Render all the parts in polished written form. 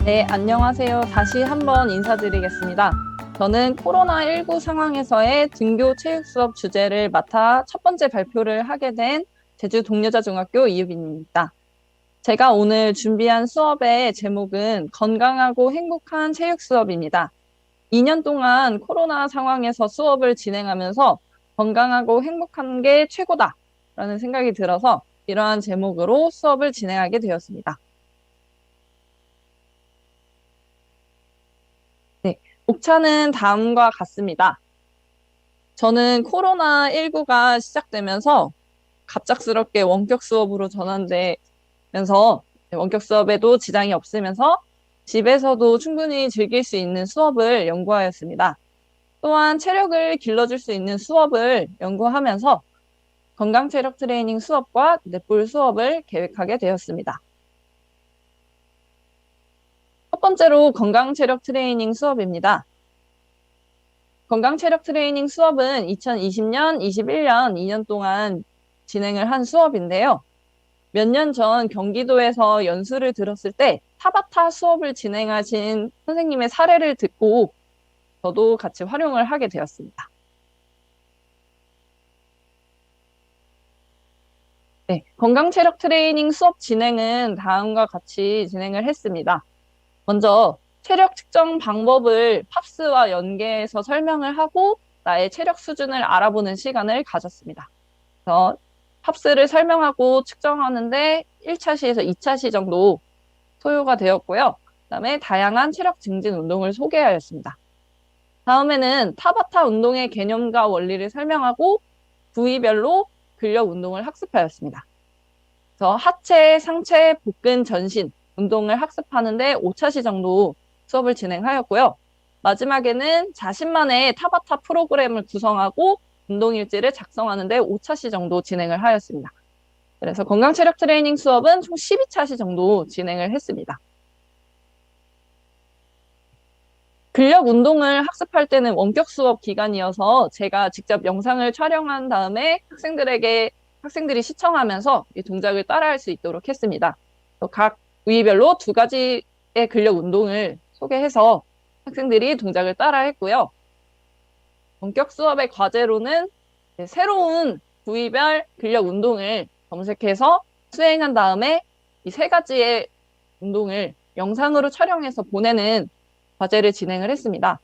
네, 안녕하세요. 다시 한번 인사드리겠습니다. 저는 코로나19 상황에서의 등교 체육 수업 주제를 맡아 첫 번째 발표를 하게 된 제주 동여자중학교 이유빈입니다. 제가 오늘 준비한 수업의 제목은 건강하고 행복한 체육 수업입니다. 2년 동안 코로나 상황에서 수업을 진행하면서 건강하고 행복한 게 최고다라는 생각이 들어서 이러한 제목으로 수업을 진행하게 되었습니다. 네, 목차는 다음과 같습니다. 저는 코로나19가 시작되면서 갑작스럽게 원격 수업으로 전환되면서 원격 수업에도 지장이 없으면서 집에서도 충분히 즐길 수 있는 수업을 연구하였습니다. 또한 체력을 길러줄 수 있는 수업을 연구하면서 건강 체력 트레이닝 수업과 넷볼 수업을 계획하게 되었습니다. 첫 번째로 건강 체력 트레이닝 수업입니다. 건강 체력 트레이닝 수업은 2020년, 21년 2년 동안 진행을 한 수업인데요. 몇 년 전 경기도에서 연수를 들었을 때 타바타 수업을 진행하신 선생님의 사례를 듣고 저도 같이 활용을 하게 되었습니다. 네, 건강 체력 트레이닝 수업 진행은 다음과 같이 진행을 했습니다. 먼저 체력 측정 방법을 팝스와 연계해서 설명을 하고 나의 체력 수준을 알아보는 시간을 가졌습니다. 그래서 팝스를 설명하고 측정하는데 1차 시에서 2차 시 정도 소요가 되었고요. 그다음에 다양한 체력 증진 운동을 소개하였습니다. 다음에는 타바타 운동의 개념과 원리를 설명하고 부위별로 근력 운동을 학습하였습니다. 그래서 하체, 상체, 복근, 전신 운동을 학습하는데 5차 시 정도 수업을 진행하였고요. 마지막에는 자신만의 타바타 프로그램을 구성하고 운동일지를 작성하는데 5차 시 정도 진행을 하였습니다. 그래서 건강체력 트레이닝 수업은 총 12차 시 정도 진행을 했습니다. 근력 운동을 학습할 때는 원격 수업 기간이어서 제가 직접 영상을 촬영한 다음에 학생들이 시청하면서 이 동작을 따라할 수 있도록 했습니다. 각 부위별로 2가지의 근력 운동을 소개해서 학생들이 동작을 따라 했고요. 원격 수업의 과제로는 새로운 부위별 근력 운동을 검색해서 수행한 다음에 이 3가지의 운동을 영상으로 촬영해서 보내는 과제를 진행을 했습니다.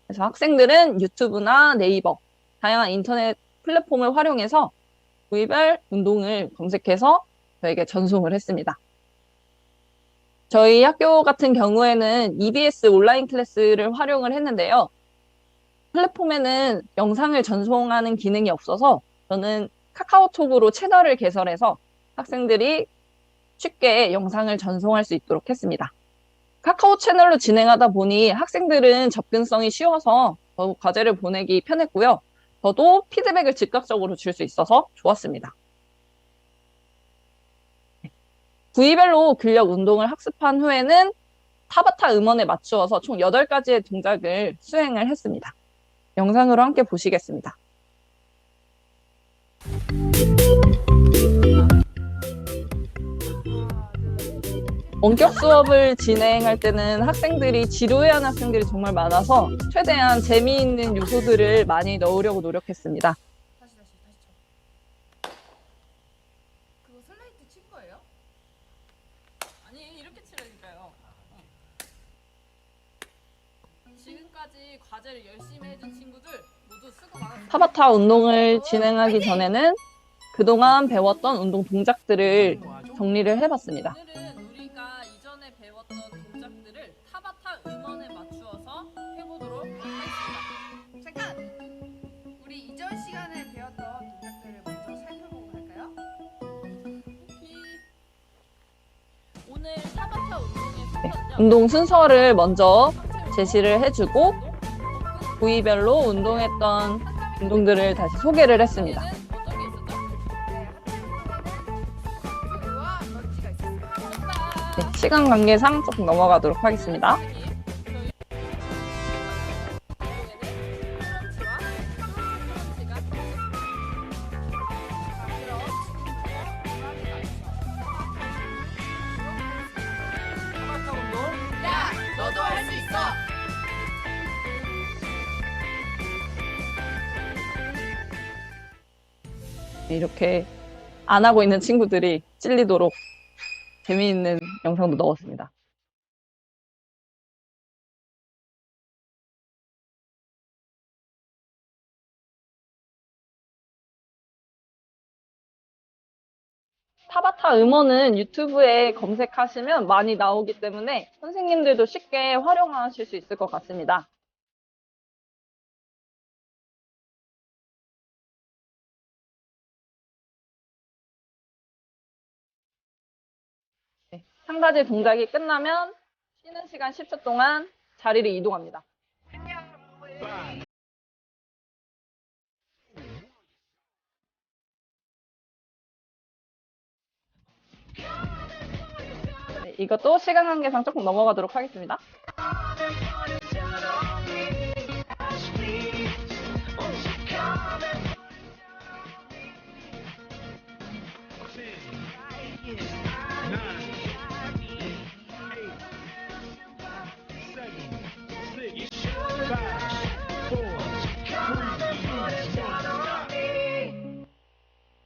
그래서 학생들은 유튜브나 네이버, 다양한 인터넷 플랫폼을 활용해서 부위별 운동을 검색해서 저에게 전송을 했습니다. 저희 학교 같은 경우에는 EBS 온라인 클래스를 활용을 했는데요. 플랫폼에는 영상을 전송하는 기능이 없어서 저는 카카오톡으로 채널을 개설해서 학생들이 쉽게 영상을 전송할 수 있도록 했습니다. 카카오 채널로 진행하다 보니 학생들은 접근성이 쉬워서 더욱 과제를 보내기 편했고요. 저도 피드백을 즉각적으로 줄 수 있어서 좋았습니다. 부위별로 근력 운동을 학습한 후에는 타바타 음원에 맞추어서 총 8가지의 동작을 수행을 했습니다. 영상으로 함께 보시겠습니다. 원격 수업을 진행할 때는 지루해하는 학생들이 정말 많아서 최대한 재미있는 요소들을 많이 넣으려고 노력했습니다. 다시 쳐. 그거 슬레이트 친 거예요? 아니 이렇게 치라니까요. 지금까지 과제를 열심히 해준 친구들 모두 수고 많았습니다. 타바타 운동을 진행하기 전에는 그동안 배웠던 운동 동작들을 정리를 해봤습니다. 오늘은 우리가 이전에 배웠던 동작들을 타바타 음원에 맞추어서 해보도록 하겠습니다. 잠깐! 우리 이전 시간에 배웠던 동작들을 먼저 살펴보고 갈까요? 오늘 타바타 운동의 순서는요. 운동 순서를 먼저 제시를 해주고 부위별로 운동했던 운동들을 다시 소개를 했습니다. 어떤 게 있었죠? 와 먼지가 있었어요. 네, 시간 관계상 조금 넘어가도록 하겠습니다. 타바타 운동 이렇게 안 하고 있는 친구들이 찔리도록 재미있는 영상도 넣었습니다. 타바타 음원은 유튜브에 검색하시면 많이 나오기 때문에 선생님들도 쉽게 활용하실 수 있을 것 같습니다. 네, 한 가지 동작이 끝나면 쉬는 시간 10초 동안 자리를 이동합니다. 네, 이것도 시간 관계상 조금 넘어가도록 하겠습니다.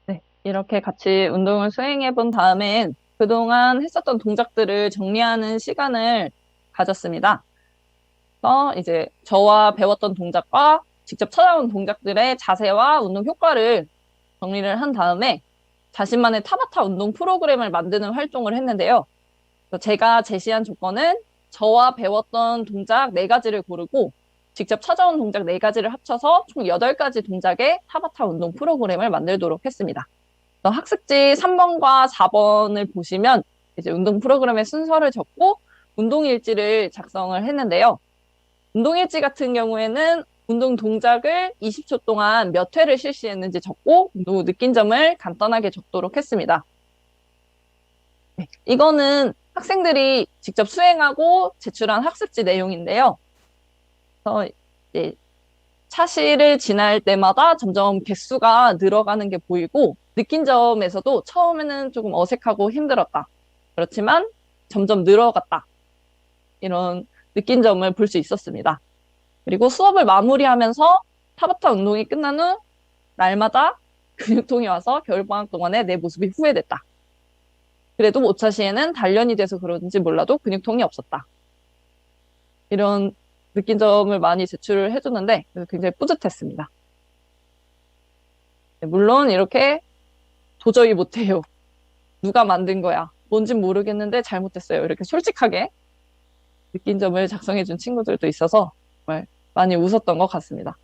네, 이렇게 같이 운동을 수행해 본 다음엔 그동안 했었던 동작들을 정리하는 시간을 가졌습니다. 그래서 이제 저와 배웠던 동작과 직접 찾아온 동작들의 자세와 운동 효과를 정리를 한 다음에 자신만의 타바타 운동 프로그램을 만드는 활동을 했는데요. 그래서 제가 제시한 조건은 저와 배웠던 동작 4가지를 고르고 직접 찾아온 동작 4가지를 합쳐서 총 8가지 동작의 타바타 운동 프로그램을 만들도록 했습니다. 그래서 학습지 3번과 4번을 보시면 이제 운동 프로그램의 순서를 적고 운동 일지를 작성을 했는데요. 운동 일지 같은 경우에는 운동 동작을 20초 동안 몇 회를 실시했는지 적고 운동 느낀 점을 간단하게 적도록 했습니다. 네, 이거는 학생들이 직접 수행하고 제출한 학습지 내용인데요. 그래서 이제 차시를 지날 때마다 점점 개수가 늘어가는 게 보이고 느낀 점에서도 처음에는 조금 어색하고 힘들었다. 그렇지만 점점 늘어갔다. 이런 느낀 점을 볼 수 있었습니다. 그리고 수업을 마무리하면서 타바타 운동이 끝난 후 날마다 근육통이 와서 겨울방학 동안에 내 모습이 후회됐다. 그래도 5차 시에는 단련이 돼서 그런지 몰라도 근육통이 없었다. 이런 느낀 점을 많이 제출을 해주는데 굉장히 뿌듯했습니다. 물론 이렇게 도저히 못해요. 누가 만든 거야. 뭔진 모르겠는데 잘못했어요. 이렇게 솔직하게 느낀 점을 작성해준 친구들도 있어서 정말 많이 웃었던 것 같습니다.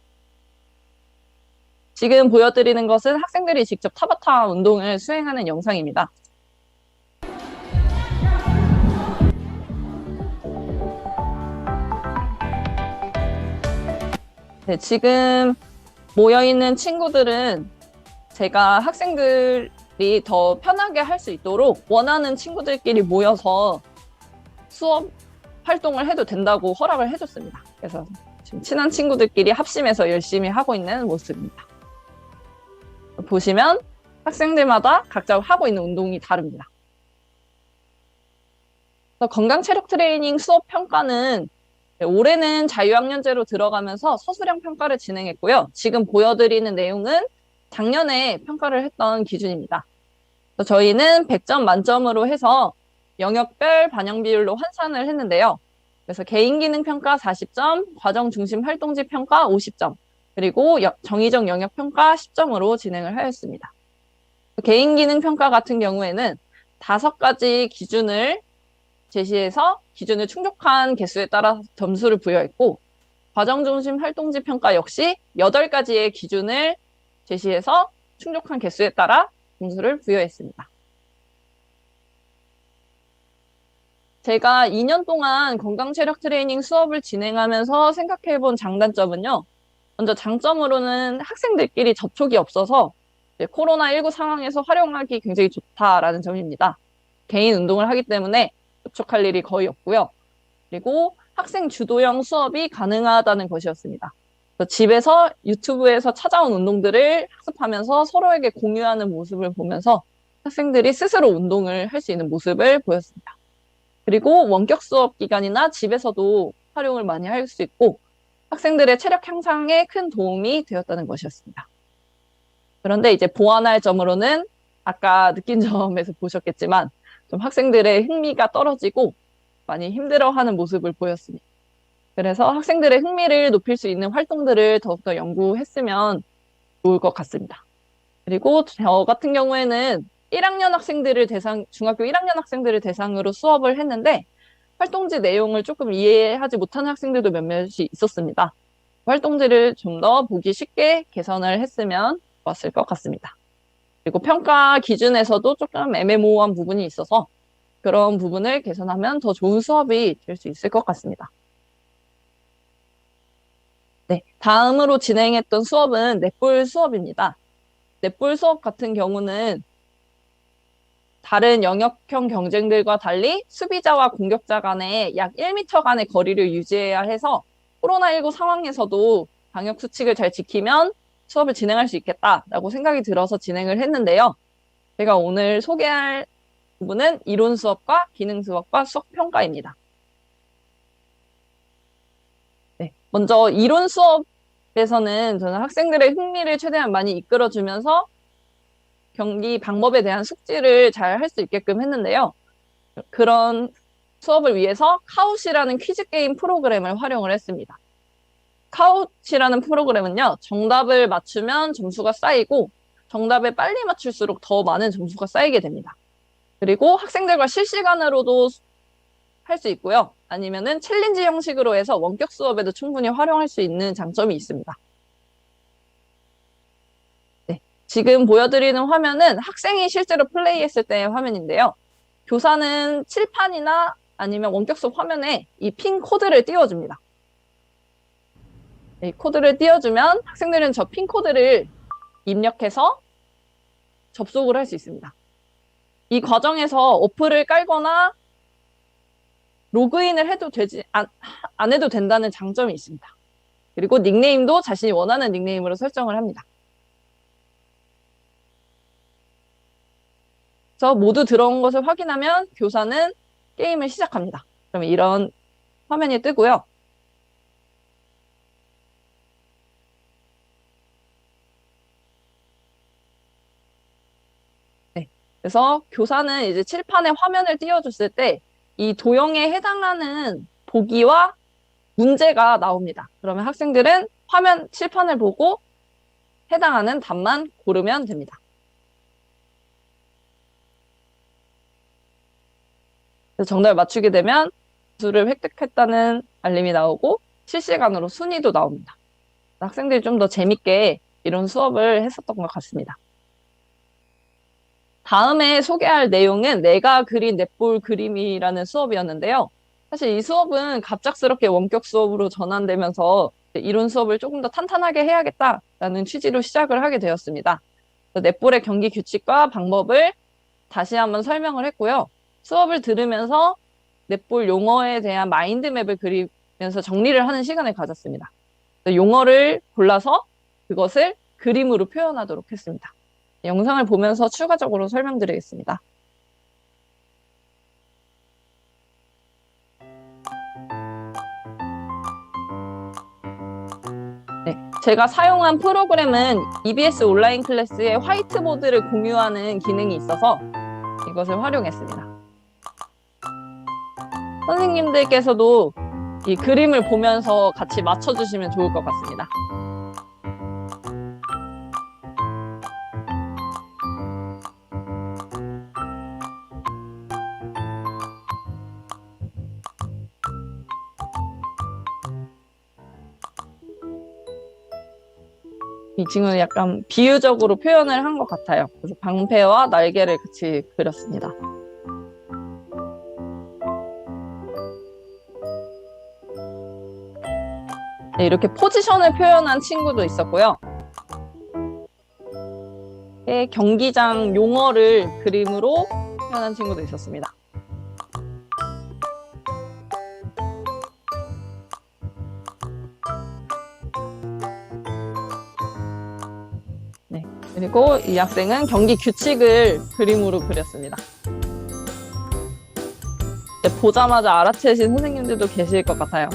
지금 보여드리는 것은 학생들이 직접 타바타 운동을 수행하는 영상입니다. 네, 지금 모여있는 친구들은 제가 학생들이 더 편하게 할 수 있도록 원하는 친구들끼리 모여서 수업 활동을 해도 된다고 허락을 해줬습니다. 그래서 지금 친한 친구들끼리 합심해서 열심히 하고 있는 모습입니다. 보시면 학생들마다 각자 하고 있는 운동이 다릅니다. 건강 체력 트레이닝 수업 평가는 올해는 자유학년제로 들어가면서 서술형 평가를 진행했고요. 지금 보여드리는 내용은 작년에 평가를 했던 기준입니다. 저희는 100점 만점으로 해서 영역별 반영 비율로 환산을 했는데요. 그래서 개인 기능 평가 40점, 과정 중심 활동지 평가 50점, 그리고 정의적 영역 평가 10점으로 진행을 하였습니다. 개인 기능 평가 같은 경우에는 5가지 기준을 제시해서 기준을 충족한 개수에 따라 점수를 부여했고, 과정 중심 활동지 평가 역시 8가지의 기준을 제시해서 충족한 개수에 따라 점수를 부여했습니다. 제가 2년 동안 건강 체력 트레이닝 수업을 진행하면서 생각해 본 장단점은요. 먼저 장점으로는 학생들끼리 접촉이 없어서 코로나19 상황에서 활용하기 굉장히 좋다라는 점입니다. 개인 운동을 하기 때문에 접촉할 일이 거의 없고요. 그리고 학생 주도형 수업이 가능하다는 것이었습니다. 집에서 유튜브에서 찾아온 운동들을 학습하면서 서로에게 공유하는 모습을 보면서 학생들이 스스로 운동을 할 수 있는 모습을 보였습니다. 그리고 원격 수업 기간이나 집에서도 활용을 많이 할 수 있고 학생들의 체력 향상에 큰 도움이 되었다는 것이었습니다. 그런데 이제 보완할 점으로는 아까 느낀 점에서 보셨겠지만 좀 학생들의 흥미가 떨어지고 많이 힘들어하는 모습을 보였습니다. 그래서 학생들의 흥미를 높일 수 있는 활동들을 더욱더 연구했으면 좋을 것 같습니다. 그리고 저 같은 경우에는 1학년 학생들을 중학교 1학년 학생들을 대상으로 수업을 했는데 활동지 내용을 조금 이해하지 못하는 학생들도 몇몇이 있었습니다. 활동지를 좀 더 보기 쉽게 개선을 했으면 좋았을 것 같습니다. 그리고 평가 기준에서도 조금 애매모호한 부분이 있어서 그런 부분을 개선하면 더 좋은 수업이 될 수 있을 것 같습니다. 네, 다음으로 진행했던 수업은 넷볼 수업입니다. 넷볼 수업 같은 경우는 다른 영역형 경쟁들과 달리 수비자와 공격자 간에 약 1m 간의 거리를 유지해야 해서 코로나19 상황에서도 방역 수칙을 잘 지키면 수업을 진행할 수 있겠다라고 생각이 들어서 진행을 했는데요. 제가 오늘 소개할 부분은 이론 수업과 기능 수업과 수학 평가입니다. 네, 먼저 이론 수업에서는 저는 학생들의 흥미를 최대한 많이 이끌어주면서 경기 방법에 대한 숙지를 잘 할 수 있게끔 했는데요. 그런 수업을 위해서 카웃이라는 퀴즈 게임 프로그램을 활용을 했습니다. 카웃이라는 프로그램은요, 정답을 맞추면 점수가 쌓이고 정답을 빨리 맞출수록 더 많은 점수가 쌓이게 됩니다. 그리고 학생들과 실시간으로도 할 수 있고요. 아니면은 챌린지 형식으로 해서 원격 수업에도 충분히 활용할 수 있는 장점이 있습니다. 네, 지금 보여드리는 화면은 학생이 실제로 플레이했을 때의 화면인데요. 교사는 칠판이나 아니면 원격 수업 화면에 이 핀 코드를 띄워줍니다. 이 코드를 띄워주면 학생들은 저 핀 코드를 입력해서 접속을 할 수 있습니다. 이 과정에서 어플을 깔거나 로그인을 해도 안 해도 된다는 장점이 있습니다. 그리고 닉네임도 자신이 원하는 닉네임으로 설정을 합니다. 그래서 모두 들어온 것을 확인하면 교사는 게임을 시작합니다. 그러면 이런 화면이 뜨고요. 네, 그래서 교사는 이제 칠판에 화면을 띄워줬을 때 이 도형에 해당하는 보기와 문제가 나옵니다. 그러면 학생들은 화면 칠판을 보고 해당하는 답만 고르면 됩니다. 그래서 정답을 맞추게 되면 점수를 획득했다는 알림이 나오고 실시간으로 순위도 나옵니다. 학생들이 좀 더 재밌게 이런 수업을 했었던 것 같습니다. 다음에 소개할 내용은 내가 그린 넷볼 그림이라는 수업이었는데요. 사실 이 수업은 갑작스럽게 원격 수업으로 전환되면서 이론 수업을 조금 더 탄탄하게 해야겠다라는 취지로 시작을 하게 되었습니다. 넷볼의 경기 규칙과 방법을 다시 한번 설명을 했고요. 수업을 들으면서 넷볼 용어에 대한 마인드맵을 그리면서 정리를 하는 시간을 가졌습니다. 용어를 골라서 그것을 그림으로 표현하도록 했습니다. 영상을 보면서 추가적으로 설명드리겠습니다. 네, 제가 사용한 프로그램은 EBS 온라인 클래스에 화이트보드를 공유하는 기능이 있어서 이것을 활용했습니다. 선생님들께서도 이 그림을 보면서 같이 맞춰주시면 좋을 것 같습니다. 이 친구는 약간 비유적으로 표현을 한 것 같아요. 그래서 방패와 날개를 같이 그렸습니다. 네, 이렇게 포지션을 표현한 친구도 있었고요. 경기장 용어를 그림으로 표현한 친구도 있었습니다. 네, 그리고 이 학생은 경기 규칙을 그림으로 그렸습니다. 네, 보자마자 알아채신 선생님들도 계실 것 같아요.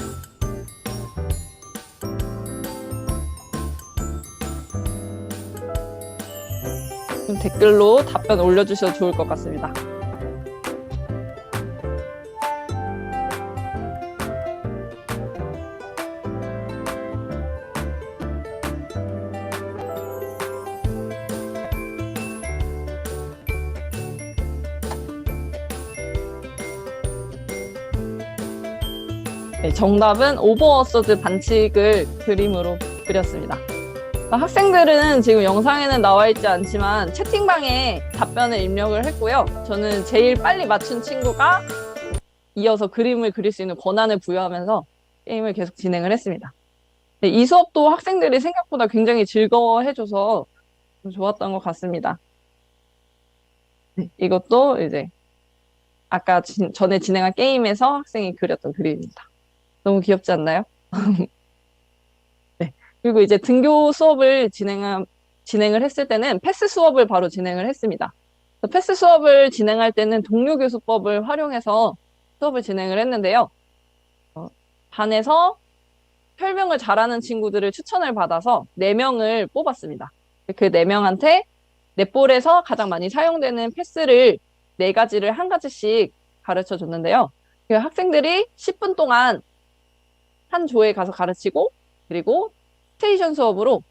댓글로 답변 올려주셔도 좋을 것 같습니다. 네, 정답은 오버워서드 반칙을 그림으로 그렸습니다. 학생들은 지금 영상에는 나와 있지 않지만 채팅방에 답변을 입력을 했고요. 저는 제일 빨리 맞춘 친구가 이어서 그림을 그릴 수 있는 권한을 부여하면서 게임을 계속 진행을 했습니다. 네, 이 수업도 학생들이 생각보다 굉장히 즐거워해줘서 좋았던 것 같습니다. 네, 이것도 이제 아까 전에 진행한 게임에서 학생이 그렸던 그림입니다. 너무 귀엽지 않나요? 네. 그리고 이제 등교 수업을 진행을 했을 때는 패스 수업을 바로 진행을 했습니다. 패스 수업을 진행할 때는 동료 교수법을 활용해서 수업을 진행을 했는데요. 반에서 설명을 잘하는 친구들을 추천을 받아서 4명을 뽑았습니다. 그 4명한테 넷볼에서 가장 많이 사용되는 패스를 4가지를 한 가지씩 가르쳐 줬는데요. 그 학생들이 10분 동안 한 조에 가서 가르치고 그리고 스테이션 수업으로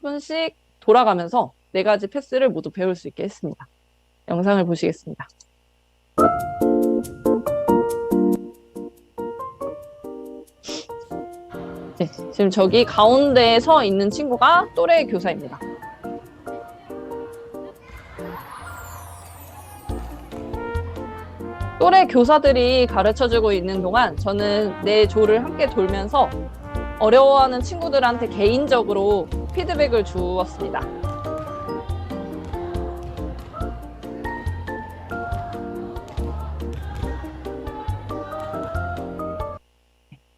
10분씩 돌아가면서 4가지 패스를 모두 배울 수 있게 했습니다. 영상을 보시겠습니다. 네, 지금 저기 가운데에 서 있는 친구가 또래 교사입니다. 또래 교사들이 가르쳐주고 있는 동안 저는 4조를 함께 돌면서 어려워하는 친구들한테 개인적으로 피드백을 주었습니다.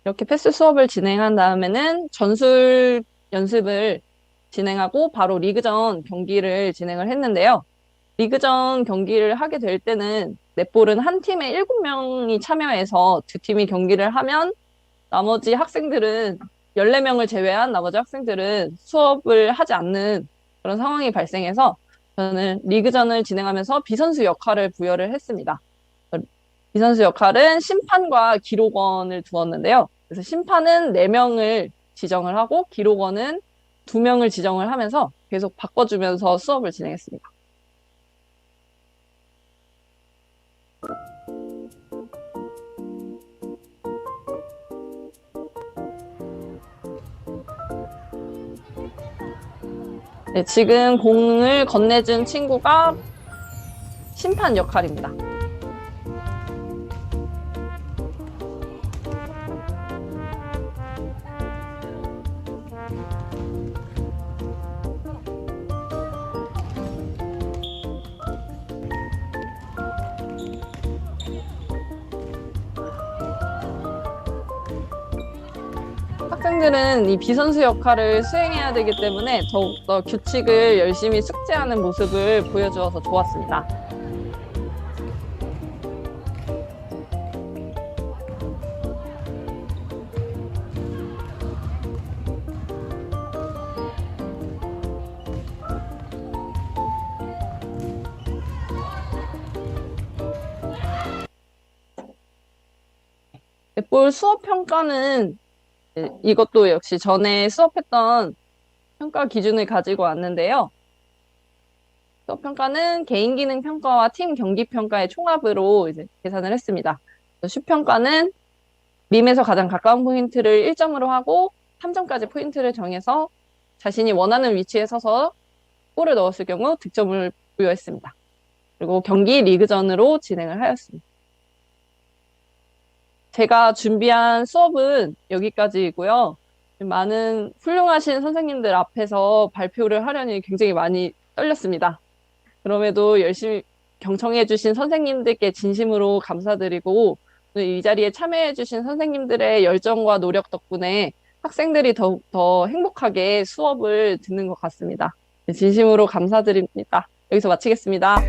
이렇게 패스 수업을 진행한 다음에는 전술 연습을 진행하고 바로 리그전 경기를 진행을 했는데요. 리그전 경기를 하게 될 때는 넷볼은 한 팀에 7명이 참여해서 2팀이 경기를 하면 나머지 학생들은 14명을 제외한 나머지 학생들은 수업을 하지 않는 그런 상황이 발생해서 저는 리그전을 진행하면서 비선수 역할을 부여를 했습니다. 비선수 역할은 심판과 기록원을 두었는데요. 그래서 심판은 4명을 지정을 하고 기록원은 2명을 지정을 하면서 계속 바꿔주면서 수업을 진행했습니다. 네, 지금 공을 건네준 친구가 심판 역할입니다. 학생들은 이 비선수 역할을 수행해야 되기 때문에 더욱더 규칙을 열심히 숙지하는 모습을 보여주어서 좋았습니다. 넷볼 수업 평가는 이것도 역시 전에 수업했던 평가 기준을 가지고 왔는데요. 수업 평가는 개인 기능 평가와 팀 경기 평가의 총합으로 이제 계산을 했습니다. 슛 평가는 림에서 가장 가까운 포인트를 1점으로 하고 3점까지 포인트를 정해서 자신이 원하는 위치에 서서 골을 넣었을 경우 득점을 부여했습니다. 그리고 경기 리그전으로 진행을 하였습니다. 제가 준비한 수업은 여기까지이고요. 많은 훌륭하신 선생님들 앞에서 발표를 하려니 굉장히 많이 떨렸습니다. 그럼에도 열심히 경청해주신 선생님들께 진심으로 감사드리고 이 자리에 참여해주신 선생님들의 열정과 노력 덕분에 학생들이 더 행복하게 수업을 듣는 것 같습니다. 진심으로 감사드립니다. 여기서 마치겠습니다.